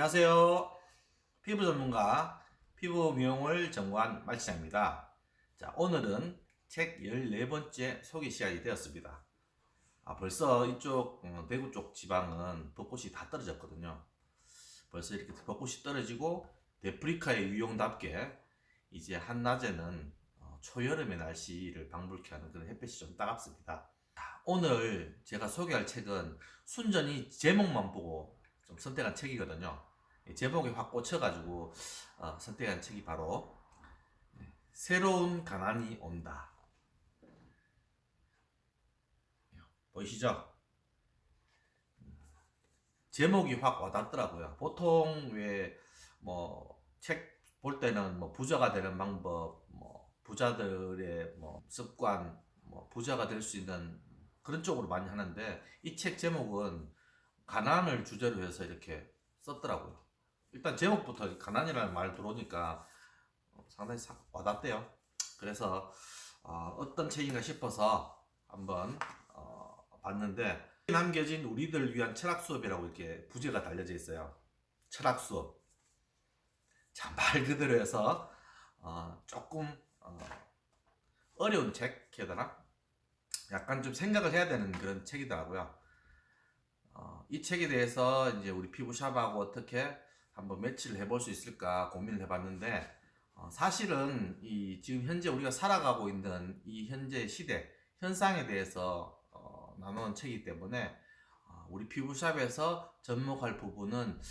안녕하세요. 피부 전문가 피부 미용을 전공한 말치장입니다. 자, 오늘은 책 14번째 소개 시간이 되었습니다. 벌써 이쪽 대구 쪽 지방은 벚꽃이 다 떨어졌거든요. 벌써 이렇게 벚꽃이 떨어지고 데프리카의 유용답게 이제 한낮에는 초여름의 날씨를 방불케 하는 그런 햇볕이 좀 따갑습니다. 오늘 제가 소개할 책은 순전히 제목만 보고 좀 선택한 책이거든요. 제목에 확 꽂혀가지고 선택한 책이 바로 새로운 가난이 온다. 보이시죠? 제목이 확 와닿더라고요. 보통 왜 뭐 책 볼 때는 뭐 부자가 되는 방법, 뭐 부자들의 뭐 습관, 뭐 부자가 될 수 있는 그런 쪽으로 많이 하는데 이 책 제목은 가난을 주제로 해서 이렇게 썼더라고요. 일단 제목부터 가난이라는 말 들어오니까 상당히 와닿대요. 그래서 어떤 책인가 싶어서 한번 봤는데 남겨진 우리들 위한 철학 수업이라고 이렇게 부제가 달려져 있어요. 철학 수업. 자, 말 그대로 해서 조금 어려운 책 해야 되나? 약간 좀 생각을 해야 되는 그런 책이더라고요. 이 책에 대해서 이제 우리 피부샵하고 어떻게 한번 매치를 해볼 수 있을까 고민을 해봤는데 사실은 이 지금 현재 우리가 살아가고 있는 이 현재 시대 현상에 대해서 나누는 책이기 때문에 우리 피부샵에서 접목할 부분은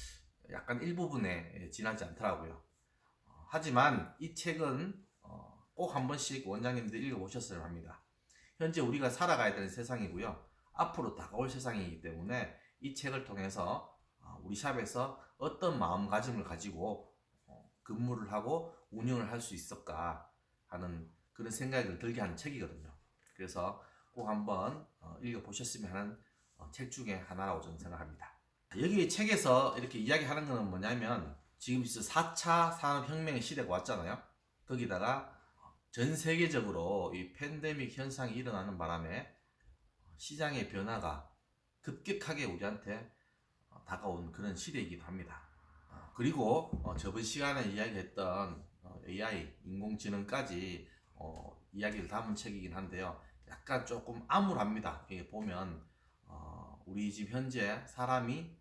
약간 일부분에 지나지 않더라고요. 하지만 이 책은 꼭 한 번씩 원장님들 읽어보셨으면 합니다. 현재 우리가 살아가야 되는 세상이고요. 앞으로 다가올 세상이기 때문에 이 책을 통해서 우리 샵에서 어떤 마음가짐을 가지고 근무를 하고 운영을 할 수 있을까 하는 그런 생각을 들게 하는 책이거든요. 그래서 꼭 한번 읽어보셨으면 하는 책 중에 하나라고 저는 생각합니다. 여기 책에서 이렇게 이야기하는 것은 뭐냐면 지금 4차 산업혁명의 시대가 왔잖아요. 거기다가 전 세계적으로 이 팬데믹 현상이 일어나는 바람에 시장의 변화가 급격하게 우리한테 다가온 그런 시대이기도 합니다. 그리고 저번 시간에 이야기했던 AI, 인공지능까지 이야기를 담은 책이긴 한데요. 약간 조금 암울합니다. 이게 보면 우리 지금 현재 사람이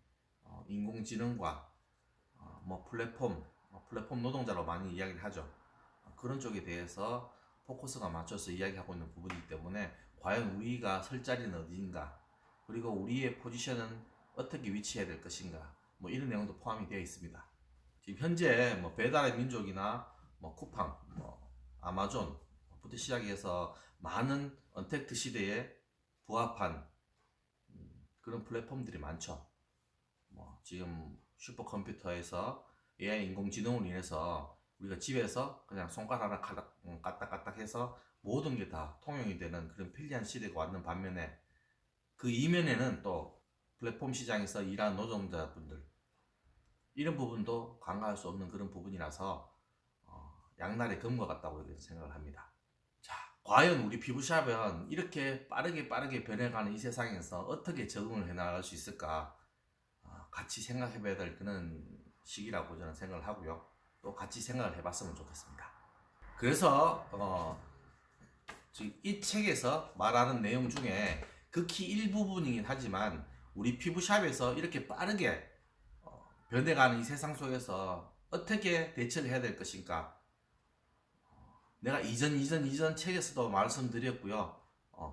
인공지능과 뭐 플랫폼 노동자로 많이 이야기를 하죠. 그런 쪽에 대해서 포커스가 맞춰서 이야기하고 있는 부분이기 때문에 과연 우리가 설 자리는 어디인가, 그리고 우리의 포지션은 어떻게 위치해야 될 것인가, 뭐 이런 내용도 포함이 되어 있습니다. 지금 현재 뭐 배달의 민족이나 뭐 쿠팡, 뭐 아마존부터 시작해서 많은 언택트 시대에 부합한 그런 플랫폼들이 많죠. 뭐 지금 슈퍼컴퓨터에서 AI 인공지능으로 인해서 우리가 집에서 그냥 손가락 하나 까딱까딱 해서 모든 게 다 통용이 되는 그런 편리한 시대가 왔는 반면에 그 이면에는 또 플랫폼 시장에서 일하는 노동자분들 이런 부분도 간과할 수 없는 그런 부분이라서 양날의 검과 같다고 생각을 합니다. 자, 과연 우리 피부샵은 이렇게 빠르게 변해가는 이 세상에서 어떻게 적응을 해나갈 수 있을까 같이 생각해봐야 될 그런 시기라고 저는 생각을 하고요. 또 같이 생각을 해봤으면 좋겠습니다. 그래서 지금 이 책에서 말하는 내용 중에 극히 일부분이긴 하지만 우리 피부샵에서 이렇게 빠르게 변해가는 이 세상 속에서 어떻게 대처를 해야 될 것인가, 내가 이전 책에서도 말씀드렸고요.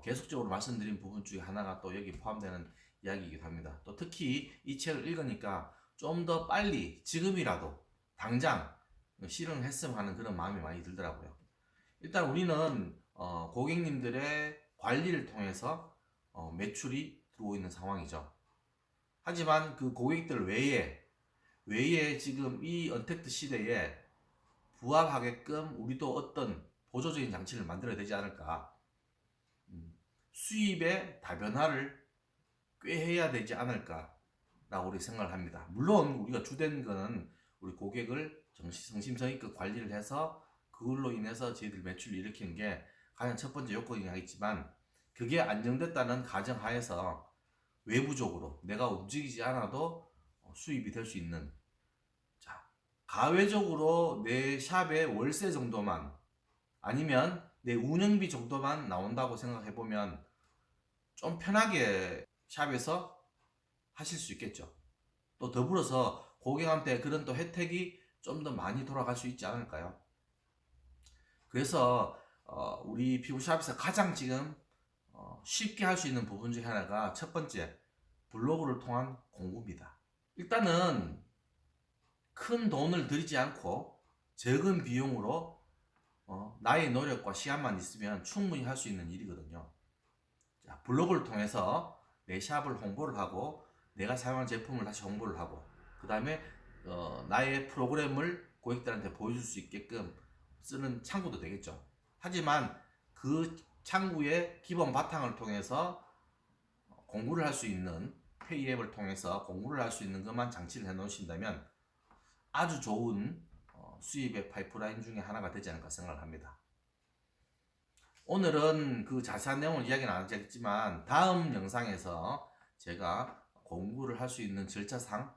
계속적으로 말씀드린 부분 중에 하나가 또 여기 포함되는 이야기이기도 합니다. 또 특히 이 책을 읽으니까 좀 더 빨리 지금이라도 당장 실행을 했으면 하는 그런 마음이 많이 들더라고요. 일단 우리는 고객님들의 관리를 통해서 매출이 들어오고 있는 상황이죠. 하지만 그 고객들 외에 지금 이 언택트 시대에 부합하게끔 우리도 어떤 보조적인 장치를 만들어야 되지 않을까. 수입의 다변화를 꾀해야 되지 않을까라고 우리 생각을 합니다. 물론 우리가 주된 거는 우리 고객을 성심성의껏 관리를 해서 그걸로 인해서 저희들 매출을 일으키는 게 가장 첫 번째 요건이긴 하겠지만, 그게 안정됐다는 가정하에서 외부적으로 내가 움직이지 않아도 수입이 될 수 있는 가외적으로 내 샵의 월세 정도만 아니면 내 운영비 정도만 나온다고 생각해보면 좀 편하게 샵에서 하실 수 있겠죠. 또 더불어서 고객한테 그런 또 혜택이 좀 더 많이 돌아갈 수 있지 않을까요? 그래서 우리 피부샵에서 가장 지금 쉽게 할 수 있는 부분 중에 하나가 첫 번째, 블로그를 통한 공부입니다. 일단은 큰 돈을 들이지 않고 적은 비용으로 나의 노력과 시간만 있으면 충분히 할 수 있는 일이거든요. 자, 블로그를 통해서 내 샵을 홍보를 하고 내가 사용한 제품을 다시 홍보를 하고 그 다음에 나의 프로그램을 고객들한테 보여줄 수 있게끔 쓰는 창구도 되겠죠. 하지만 그 창구의 기본 바탕을 통해서 공부를 할 수 있는 페이 앱을 통해서 공부를 할 수 있는 것만 장치를 해 놓으신다면 아주 좋은 수입의 파이프라인 중에 하나가 되지 않을까 생각을 합니다. 오늘은 그 자세한 내용을 이야기는 안 하겠지만 다음 영상에서 제가 공부를 할 수 있는 절차상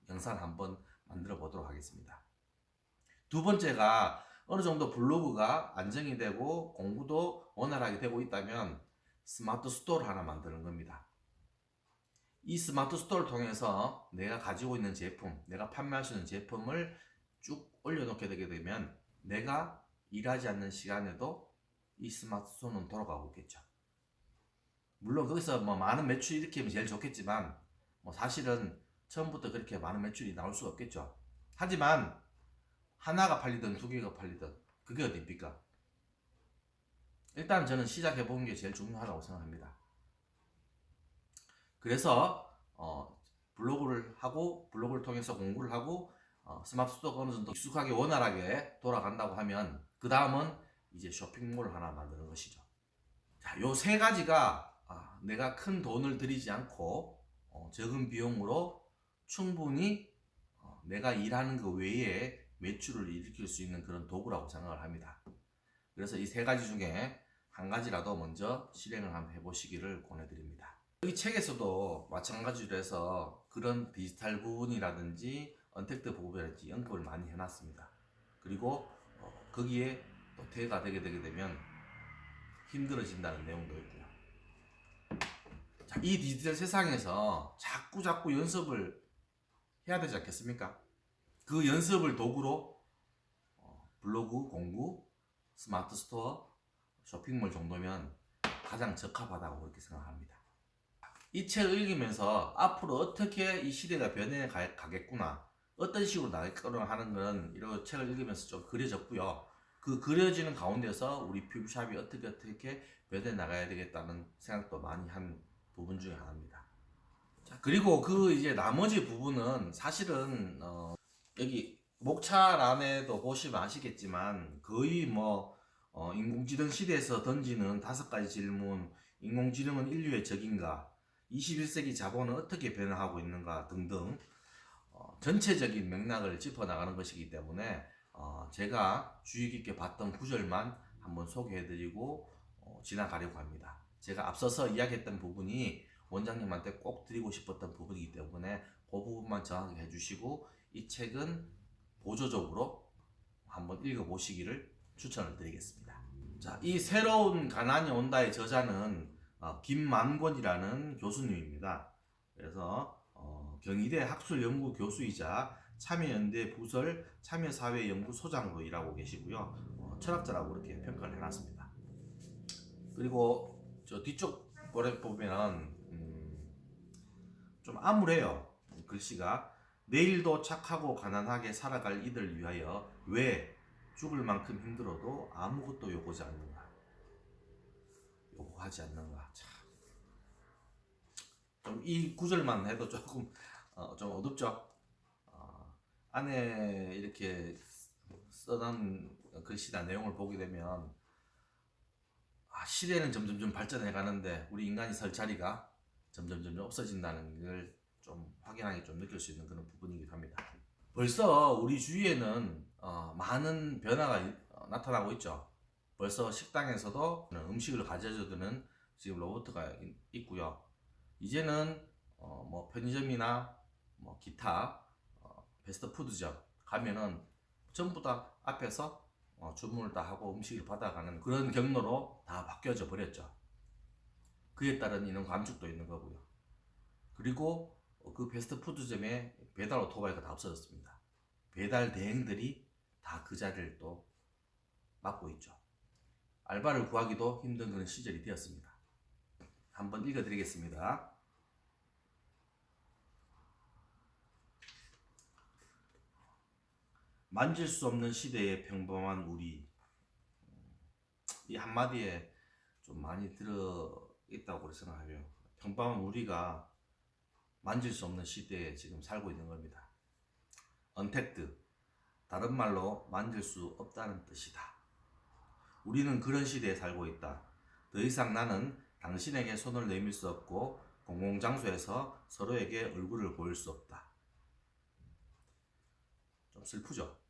영상을 한번 만들어 보도록 하겠습니다. 두 번째가 어느 정도 블로그가 안정이 되고 공부도 원활하게 되고 있다면 스마트 스토어를 하나 만드는 겁니다. 이 스마트 스토어를 통해서 내가 가지고 있는 제품, 내가 판매할 수 있는 제품을 쭉 올려놓게 되게 되면 내가 일하지 않는 시간에도 이 스마트 스토어는 돌아가고 있겠죠. 물론 거기서 뭐 많은 매출이 일으키면 제일 좋겠지만 뭐 사실은 처음부터 그렇게 많은 매출이 나올 수가 없겠죠. 하지만 하나가 팔리든 두 개가 팔리든 그게 어딥니까? 일단 저는 시작해 보는 게 제일 중요하다고 생각합니다. 그래서 블로그를 하고 블로그를 통해서 공부를 하고 스마트 스토어가 어느 정도 익숙하게 원활하게 돌아간다고 하면 그 다음은 이제 쇼핑몰을 하나 만드는 것이죠. 자, 요 세 가지가 내가 큰 돈을 들이지 않고 적은 비용으로 충분히 내가 일하는 그 외에 매출을 일으킬 수 있는 그런 도구라고 생각을 합니다. 그래서 이 세 가지 중에 한 가지라도 먼저 실행을 한번 해보시기를 권해드립니다. 이 책에서도 마찬가지로 해서 그런 디지털 부분이라든지 언택트 부분이라든지 언급을 많이 해놨습니다. 그리고 거기에 또 대가 되게 되면 힘들어진다는 내용도 있고요. 자, 이 디지털 세상에서 자꾸 연습을 해야 되지 않겠습니까? 그 연습을 도구로 블로그, 공부, 스마트 스토어, 쇼핑몰 정도면 가장 적합하다고 그렇게 생각합니다. 이 책을 읽으면서 앞으로 어떻게 이 시대가 변해 가겠구나, 어떤 식으로 나갈거나 하는 건 이런 책을 읽으면서 좀 그려졌고요. 그 그려지는 가운데서 우리 피부샵이 어떻게 변해 나가야 되겠다는 생각도 많이 한 부분 중에 하나입니다. 자, 그리고 그 이제 나머지 부분은 사실은 여기 목차란에도 보시면 아시겠지만 거의 뭐 인공지능 시대에서 던지는 5가지 질문, 인공지능은 인류의 적인가, 21세기 자본은 어떻게 변화하고 있는가 등등 전체적인 맥락을 짚어나가는 것이기 때문에 제가 주의 깊게 봤던 구절만 한번 소개해드리고 지나가려고 합니다. 제가 앞서서 이야기했던 부분이 원장님한테 꼭 드리고 싶었던 부분이기 때문에 그 부분만 정확하게 해주시고 이 책은 보조적으로 한번 읽어보시기를 추천을 드리겠습니다. 자, 이 새로운 가난이 온다의 저자는 김만권이라는 교수님입니다. 그래서 경희대 학술연구 교수이자 참여연대 부설 참여사회연구소장으로 일하고 계시고요. 철학자라고 그렇게 평가를 해놨습니다. 그리고 저 뒤쪽 보면 좀 암울해요. 글씨가 내일도 착하고 가난하게 살아갈 이들 위하여 왜 죽을 만큼 힘들어도 아무것도 요구하지 않는가. 참. 좀 이 구절만 해도 조금 좀 어둡죠. 안에 이렇게 써놓은 글씨나 내용을 보게 되면 시대는 점점 발전해 가는데 우리 인간이 설 자리가 점점 없어진다는 걸 좀 확연하게 좀 느낄 수 있는 그런 부분이기도 합니다. 벌써 우리 주위에는 많은 변화가 나타나고 있죠. 벌써 식당에서도 음식을 가져다주는 지금 로봇가 있고요. 이제는 뭐 편의점이나 뭐 기타 패스트푸드점, 가면은 전부 다 앞에서 주문을 다 하고 음식을 받아가는 그런 경로로 다 바뀌어져 버렸죠. 그에 따른 인원 감축도 있는 거고요. 그리고 그 패스트푸드점에 배달 오토바이가 다 없어졌습니다. 배달 대행들이 다 그 자리를 또 맡고 있죠. 알바를 구하기도 힘든 그런 시절이 되었습니다. 한번 읽어드리겠습니다. 만질 수 없는 시대의 평범한 우리. 이 한마디에 좀 많이 들어있다고 생각해요. 평범한 우리가 만질 수 없는 시대에 지금 살고 있는 겁니다. 언택트, 다른 말로 만질 수 없다는 뜻이다. 우리는 그런 시대에 살고 있다. 더 이상 나는 당신에게 손을 내밀 수 없고 공공장소에서 서로에게 얼굴을 보일 수 없다. 좀 슬프죠?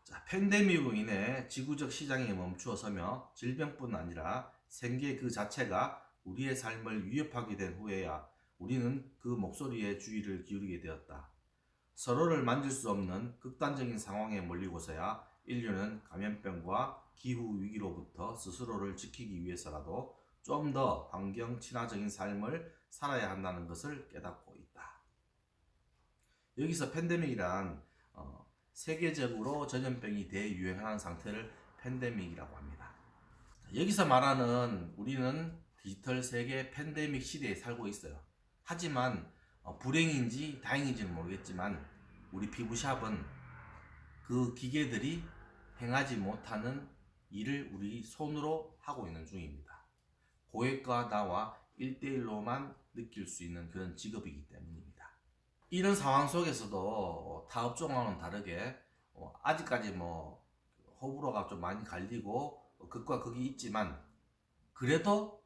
자, 팬데믹으로 인해 지구적 시장이 멈추어서며 질병뿐 아니라 생계 그 자체가 우리의 삶을 위협하게 된 후에야 우리는 그 목소리에 주의를 기울이게 되었다. 서로를 만질 수 없는 극단적인 상황에 몰리고서야 인류는 감염병과 기후 위기로부터 스스로를 지키기 위해서라도 좀 더 환경 친화적인 삶을 살아야 한다는 것을 깨닫고 있다. 여기서 팬데믹이란 세계적으로 전염병이 대유행하는 상태를 팬데믹이라고 합니다. 여기서 말하는 우리는 디지털 세계 팬데믹 시대에 살고 있어요. 하지만 불행인지 다행인지는 모르겠지만 우리 피부샵은 그 기계들이 행하지 못하는 일을 우리 손으로 하고 있는 중입니다. 고객과 나와 1대1로만 느낄 수 있는 그런 직업이기 때문입니다. 이런 상황 속에서도 타 업종과는 다르게 아직까지 호불호가 좀 많이 갈리고 극과 극이 있지만 그래도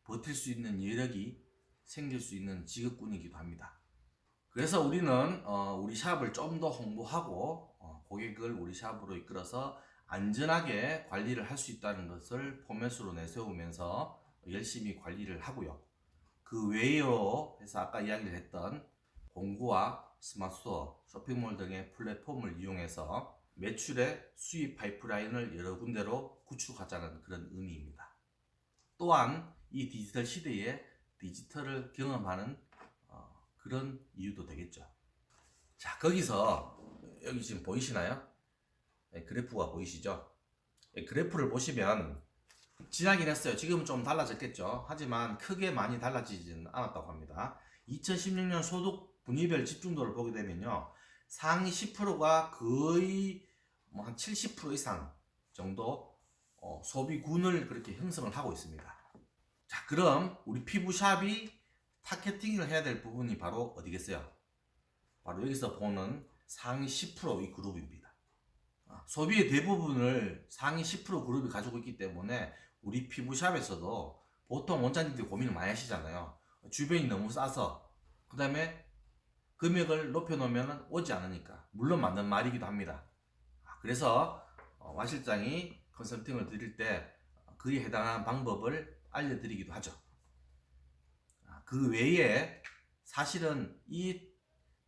버틸 수 있는 여력이 생길 수 있는 직업군이기도 합니다. 그래서 우리는 우리 샵을 좀 더 홍보하고 고객을 우리 샵으로 이끌어서 안전하게 관리를 할 수 있다는 것을 포맷으로 내세우면서 열심히 관리를 하고요. 그 외로 해서 아까 이야기를 했던 공구와 스마트스토어, 쇼핑몰 등의 플랫폼을 이용해서 매출의 수입 파이프라인을 여러 군데로 구축하자는 그런 의미입니다. 또한 이 디지털 시대에 디지털을 경험하는 그런 이유도 되겠죠. 자, 거기서 여기 지금 보이시나요? 그래프가 보이시죠? 그래프를 보시면 지나긴 했어요. 지금은 좀 달라졌겠죠. 하지만 크게 많이 달라지지는 않았다고 합니다. 2016년 소득 분위별 집중도를 보게 되면요, 상위 10%가 거의 한 70% 이상 정도 소비군을 그렇게 형성을 하고 있습니다. 자, 그럼 우리 피부샵이 타겟팅을 해야 될 부분이 바로 어디겠어요? 바로 여기서 보는 상위 10%이 그룹입니다. 소비의 대부분을 상위 10% 그룹이 가지고 있기 때문에 우리 피부샵에서도 보통 원장님들이 고민을 많이 하시잖아요. 주변이 너무 싸서, 그 다음에 금액을 높여놓으면 오지 않으니까. 물론 맞는 말이기도 합니다. 그래서 와 실장이 컨설팅을 드릴 때 그에 해당하는 방법을 알려드리기도 하죠. 그 외에 사실은 이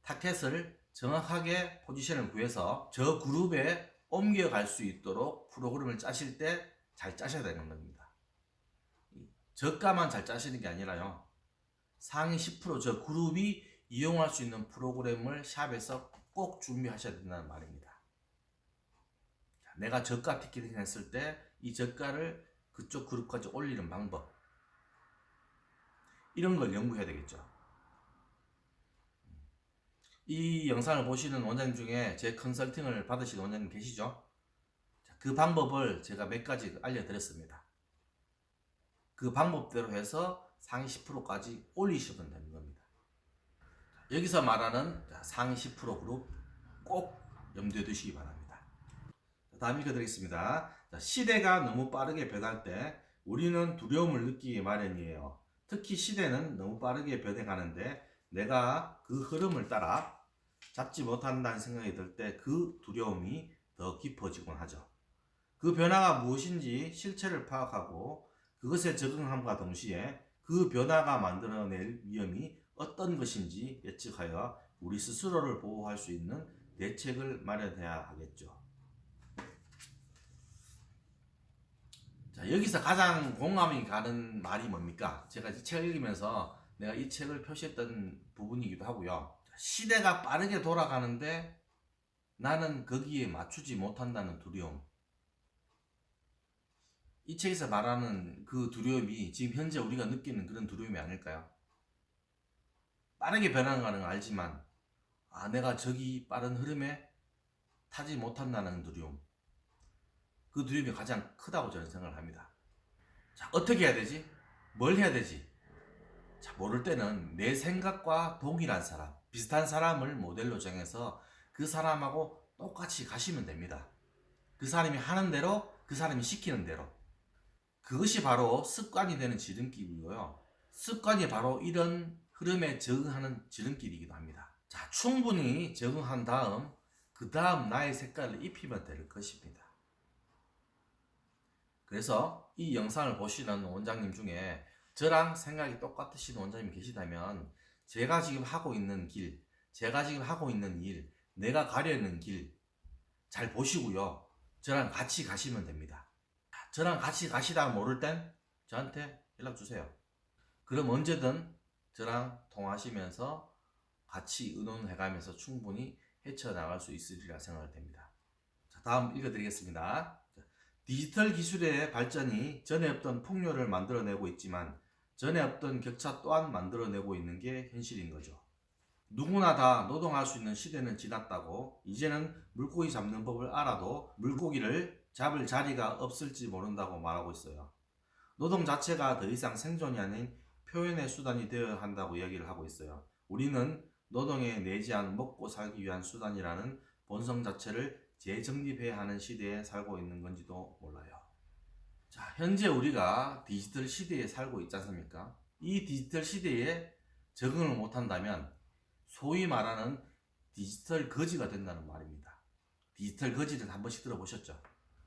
타켓을 정확하게 포지션을 구해서 저 그룹에 옮겨갈 수 있도록 프로그램을 짜실 때 잘 짜셔야 되는 겁니다. 저가만 잘 짜시는 게 아니라요, 상위 10%저 그룹이 이용할 수 있는 프로그램을 샵에서 꼭 준비하셔야 된다는 말입니다. 내가 저가 티켓팅 했을 때 이 저가를 그쪽 그룹까지 올리는 방법, 이런 걸 연구해야 되겠죠. 이 영상을 보시는 원장님 중에 제 컨설팅을 받으시는 원장님 계시죠? 그 방법을 제가 몇 가지 알려드렸습니다. 그 방법대로 해서 상위 10%까지 올리시면 되는 겁니다. 여기서 말하는 상위 10% 그룹 꼭 염두에 두시기 바랍니다. 다음 읽어드리겠습니다. 시대가 너무 빠르게 변할 때 우리는 두려움을 느끼기 마련이에요. 특히 시대는 너무 빠르게 변해가는데 내가 그 흐름을 따라 잡지 못한다는 생각이 들 때 그 두려움이 더 깊어지곤 하죠. 그 변화가 무엇인지 실체를 파악하고 그것에 적응함과 동시에 그 변화가 만들어낼 위험이 어떤 것인지 예측하여 우리 스스로를 보호할 수 있는 대책을 마련해야 하겠죠. 자, 여기서 가장 공감이 가는 말이 뭡니까? 제가 이 책을 읽으면서 내가 이 책을 표시했던 부분이기도 하고요. 시대가 빠르게 돌아가는데 나는 거기에 맞추지 못한다는 두려움. 이 책에서 말하는 그 두려움이 지금 현재 우리가 느끼는 그런 두려움이 아닐까요? 빠르게 변화가는 걸 알지만 내가 저기 빠른 흐름에 타지 못한다는 두려움. 그 두려움이 가장 크다고 저는 생각을 합니다. 자, 어떻게 해야 되지? 뭘 해야 되지? 자, 모를 때는 내 생각과 동일한 사람, 비슷한 사람을 모델로 정해서 그 사람하고 똑같이 가시면 됩니다. 그 사람이 하는 대로, 그 사람이 시키는 대로. 그것이 바로 습관이 되는 지름길이고요. 습관이 바로 이런 흐름에 적응하는 지름길이기도 합니다. 자, 충분히 적응한 다음, 그 다음 나의 색깔을 입히면 될 것입니다. 그래서 이 영상을 보시는 원장님 중에 저랑 생각이 똑같으신 원장님이 계시다면 제가 지금 하고 있는 길, 제가 지금 하고 있는 일, 내가 가려는 길 잘 보시고요. 저랑 같이 가시면 됩니다. 저랑 같이 가시다가 모를 땐 저한테 연락 주세요. 그럼 언제든 저랑 통화하시면서 같이 의논해가면서 충분히 헤쳐나갈 수 있으리라 생각이 됩니다. 자, 다음 읽어드리겠습니다. 디지털 기술의 발전이 전에 없던 풍요를 만들어내고 있지만 전에 없던 격차 또한 만들어내고 있는 게 현실인 거죠. 누구나 다 노동할 수 있는 시대는 지났다고 이제는 물고기 잡는 법을 알아도 물고기를 잡을 자리가 없을지 모른다고 말하고 있어요. 노동 자체가 더 이상 생존이 아닌 표현의 수단이 되어야 한다고 이야기를 하고 있어요. 우리는 노동에 내지한 먹고 살기 위한 수단이라는 본성 자체를 재정립해야 하는 시대에 살고 있는 건지도 몰라요. 자, 현재 우리가 디지털 시대에 살고 있지 않습니까? 이 디지털 시대에 적응을 못한다면 소위 말하는 디지털 거지가 된다는 말입니다. 디지털 거지를 한 번씩 들어보셨죠?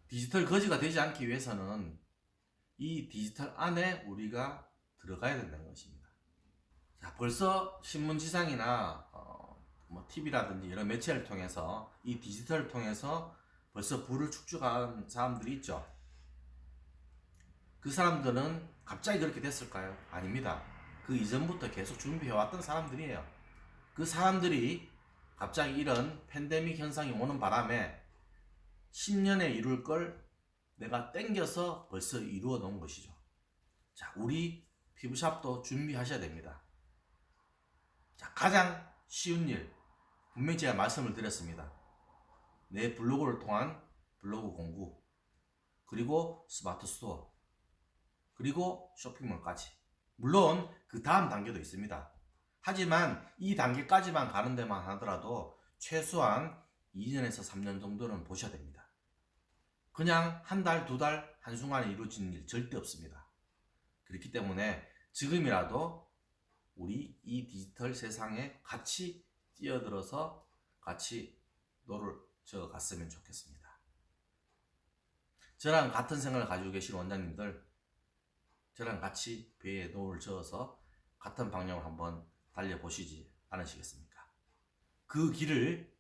디지털 거지가 되지 않기 위해서는 이 디지털 안에 우리가 들어가야 된다는 것입니다. 자, 벌써 신문지상이나 TV라든지 이런 매체를 통해서 이 디지털을 통해서 벌써 부를 축적한 사람들이 있죠. 그 사람들은 갑자기 그렇게 됐을까요? 아닙니다. 그 이전부터 계속 준비해왔던 사람들이에요. 그 사람들이 갑자기 이런 팬데믹 현상이 오는 바람에 10년에 이룰 걸 내가 땡겨서 벌써 이루어 놓은 것이죠. 자, 우리 피부샵도 준비하셔야 됩니다. 자, 가장 쉬운 일, 분명히 제가 말씀을 드렸습니다. 내 블로그를 통한 블로그 공부, 그리고 스마트 스토어, 그리고 쇼핑몰까지. 물론 그 다음 단계도 있습니다. 하지만 이 단계까지만 가는 데만 하더라도 최소한 2년에서 3년 정도는 보셔야 됩니다. 그냥 한 달, 두 달, 한순간에 이루어지는 일 절대 없습니다. 그렇기 때문에 지금이라도 우리 이 디지털 세상에 같이 뛰어들어서 같이 노를 저어갔으면 좋겠습니다. 저랑 같은 생각을 가지고 계신 원장님들, 저랑 같이 배에 노를 저어서 같은 방향으로 한번 달려보시지 않으시겠습니까? 그 길을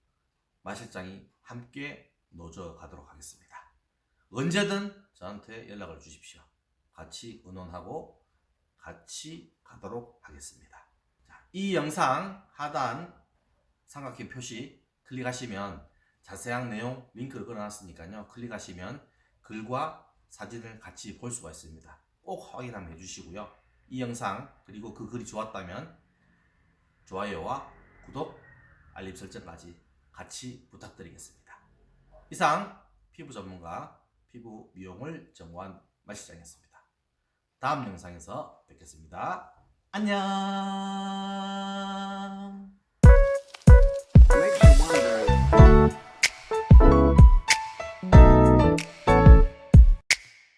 마실장이 함께 노져 가도록 하겠습니다. 언제든 저한테 연락을 주십시오. 같이 의논하고 같이 가도록 하겠습니다. 자, 이 영상 하단 삼각형 표시 클릭하시면 자세한 내용 링크를 걸어놨으니까요. 클릭하시면 글과 사진을 같이 볼 수가 있습니다. 꼭 확인 한번 해주시고요. 이 영상 그리고 그 글이 좋았다면 좋아요와 구독, 알림 설정까지 같이 부탁드리겠습니다. 이상 피부 전문가 피부 미용을 정관 마실장이었습니다. 다음 영상에서 뵙겠습니다. 안녕.